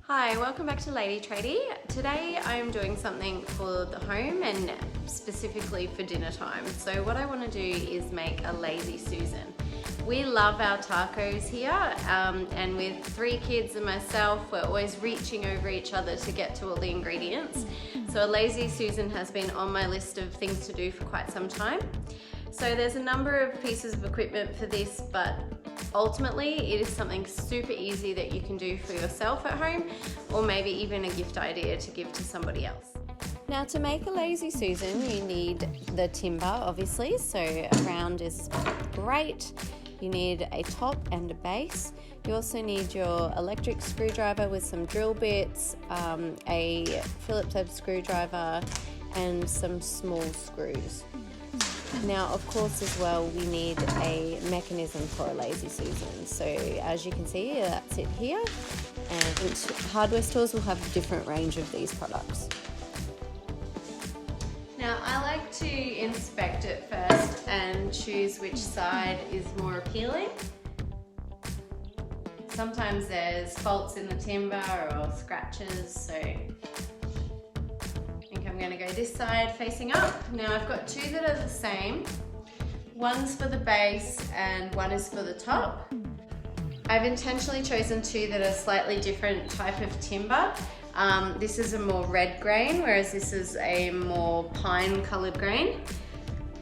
Hi, welcome back to Lady Tradie. Today I'm doing something for the home and specifically for dinner time. So what I want to do is make a lazy Susan. We love our tacos here, and with 3 kids and myself, we're always reaching over each other to get to all the ingredients. So a lazy Susan has been on my list of things to do for quite some time. So there's a number of pieces of equipment for this, but ultimately it is something super easy that you can do for yourself at home, or maybe even a gift idea to give to somebody else. Now, to make a lazy Susan, you need the timber, obviously, so a round is great. You need a top and a base. You also need your electric screwdriver with some drill bits, a Phillips head screwdriver, and some small screws. Now, of course, as well, we need a mechanism for a lazy Susan. So as you can see, that's it here. And hardware stores will have a different range of these products. Now, I like to inspect it first and choose which side is more appealing. Sometimes there's faults in the timber or scratches, so I'm going to go this side facing up. Now I've got 2 that are the same. One's for the base and one is for the top. I've intentionally chosen 2 that are slightly different type of timber. This is a more red grain, whereas this is a more pine colored grain.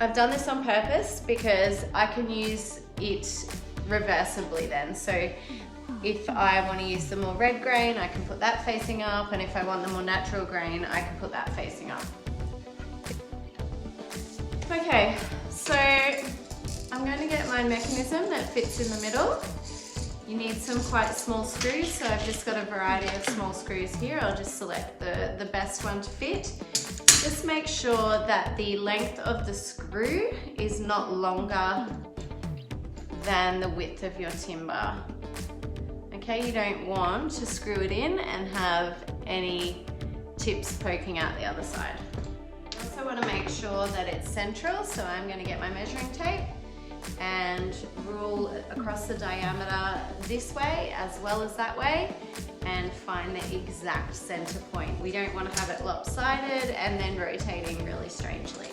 I've done this on purpose because I can use it reversibly then. So if I want to use the more red grain, I can put that facing up, and if I want the more natural grain, I can put that facing up. Okay, so I'm going to get my mechanism that fits in the middle. You need some quite small screws, so I've just got a variety of small screws here. I'll just select the best one to fit. Just make sure that the length of the screw is not longer than the width of your timber. Okay, you don't want to screw it in and have any tips poking out the other side. I also want to make sure that it's central, so I'm going to get my measuring tape and rule across the diameter this way as well as that way and find the exact center point. We don't want to have it lopsided and then rotating really strangely.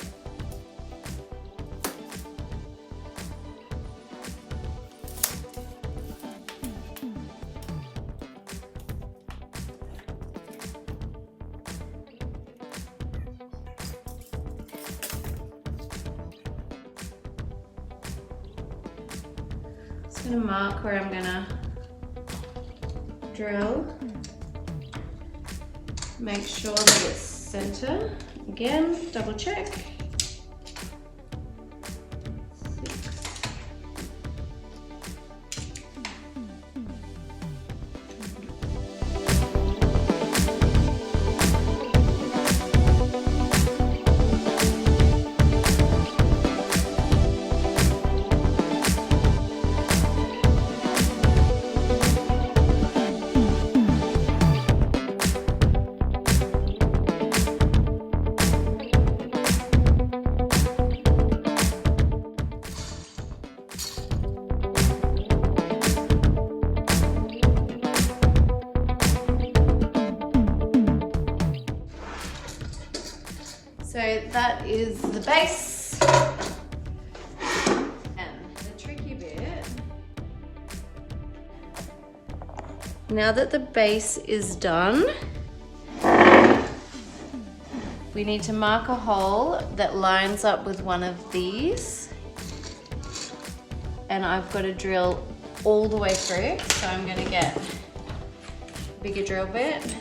I'm going to mark where I'm going to drill. Make sure that it's center. Again, double check. 6. So that is the base. And the tricky bit, now that the base is done, we need to mark a hole that lines up with one of these. And I've got to drill all the way through. So I'm going to get a bigger drill bit.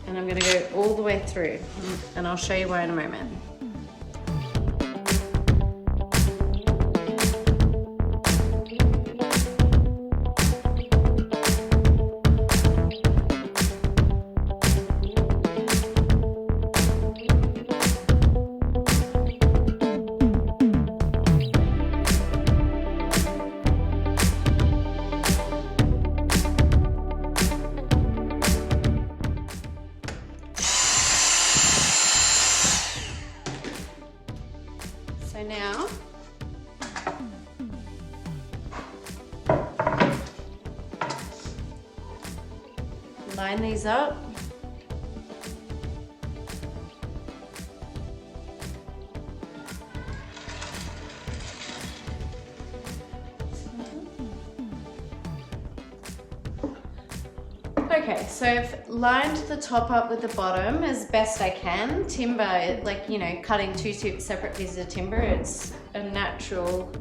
And I'm going to go all the way through, and I'll show you why in a moment. line these up. Okay, so I've lined the top up with the bottom as best I can. Timber, like, you know, cutting two separate pieces of timber, it's a natural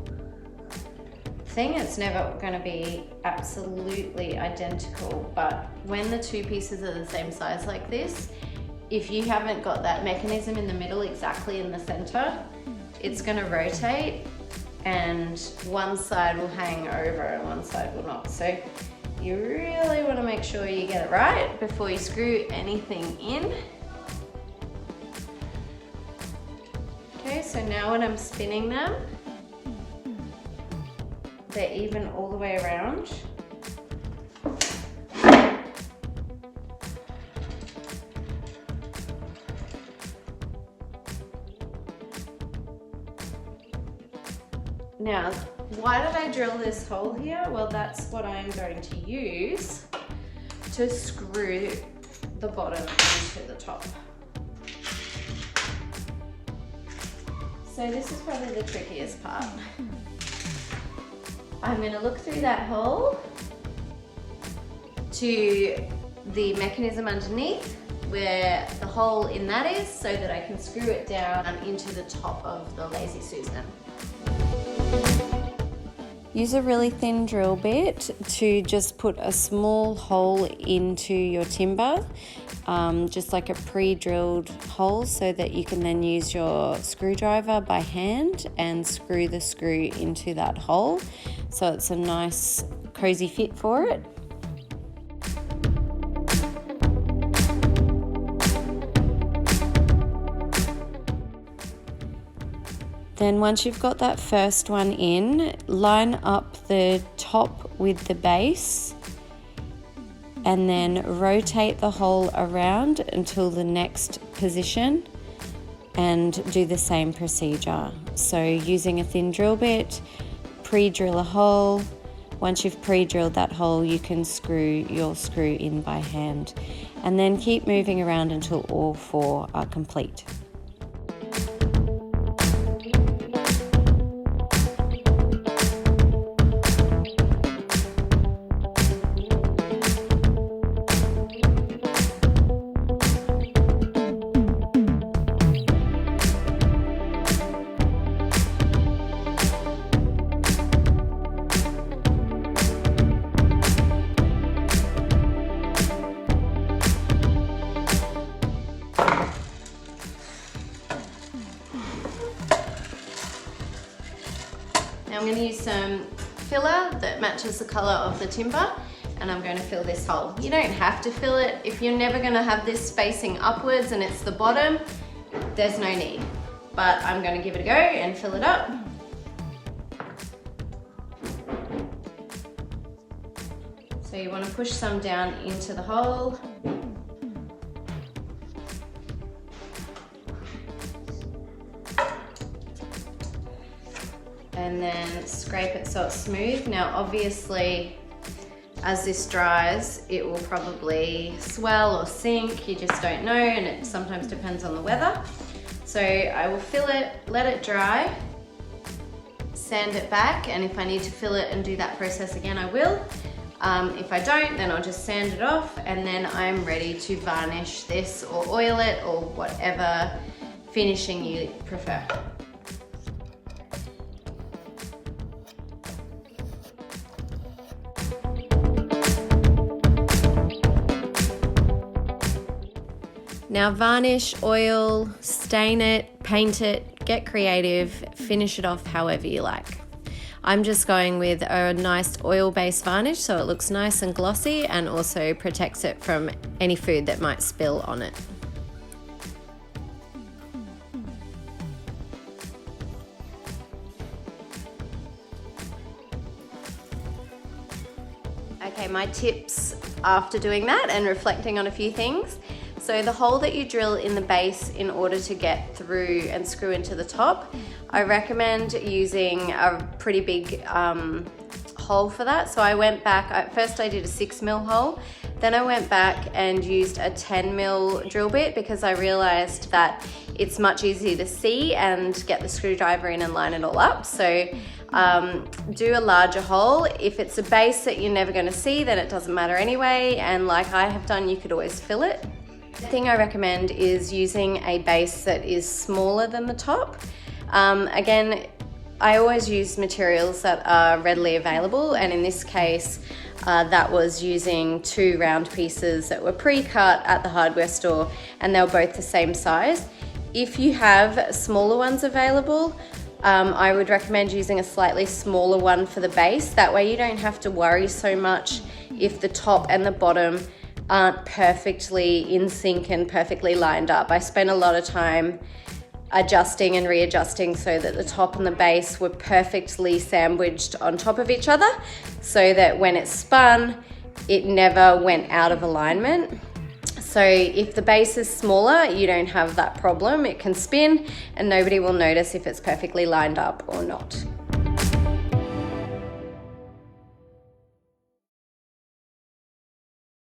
thing. It's never going to be absolutely identical, but when the two pieces are the same size like this, if you haven't got that mechanism in the middle exactly in the center, it's going to rotate and one side will hang over and one side will not. So you really want to make sure you get it right before you screw anything in. Okay, so now when I'm spinning them, they're even all the way around. Now, why did I drill this hole here? Well, that's what I'm going to use to screw the bottom into the top. So this is probably the trickiest part. I'm going to look through that hole to the mechanism underneath where the hole in that is, so that I can screw it down into the top of the Lazy Susan. Use a really thin drill bit to just put a small hole into your timber, just like a pre-drilled hole, so that you can then use your screwdriver by hand and screw the screw into that hole. So it's a nice cozy fit for it. Then once you've got that first one in, line up the top with the base and then rotate the hole around until the next position and do the same procedure. So using a thin drill bit, pre-drill a hole. Once you've pre-drilled that hole, you can screw your screw in by hand, and then keep moving around until all four are complete. Now I'm going to use some filler that matches the colour of the timber, and I'm going to fill this hole. You don't have to fill it. If you're never going to have this facing upwards and it's the bottom, there's no need. But I'm going to give it a go and fill it up. So you want to push some down into the hole. And then scrape it so it's smooth. Now obviously, as this dries, it will probably swell or sink, you just don't know, and it sometimes depends on the weather. So I will fill it, let it dry, sand it back, and if I need to fill it and do that process again, I will. If I don't, then I'll just sand it off, and then I'm ready to varnish this or oil it or whatever finishing you prefer. Now varnish, oil, stain it, paint it, get creative, finish it off however you like. I'm just going with a nice oil-based varnish so it looks nice and glossy and also protects it from any food that might spill on it. Okay, my tips after doing that and reflecting on a few things. So the hole that you drill in the base in order to get through and screw into the top, I recommend using a pretty big hole for that. So I went back, first I did a 6mm hole, Then I went back and used a 10mm drill bit because I realized that it's much easier to see and get the screwdriver in and line it all up. So do a larger hole. If it's a base that you're never going to see, then it doesn't matter anyway, and like I have done, you could always fill it. The thing I recommend is using a base that is smaller than the top. Again, I always use materials that are readily available, and in this case that was using 2 round pieces that were pre-cut at the hardware store, and they were both the same size. If you have smaller ones available, I would recommend using a slightly smaller one for the base. That way you don't have to worry so much if the top and the bottom aren't perfectly in sync and perfectly lined up. I spent a lot of time adjusting and readjusting so that the top and the base were perfectly sandwiched on top of each other, so that when it spun, it never went out of alignment. So if the base is smaller, you don't have that problem. It can spin and nobody will notice if it's perfectly lined up or not.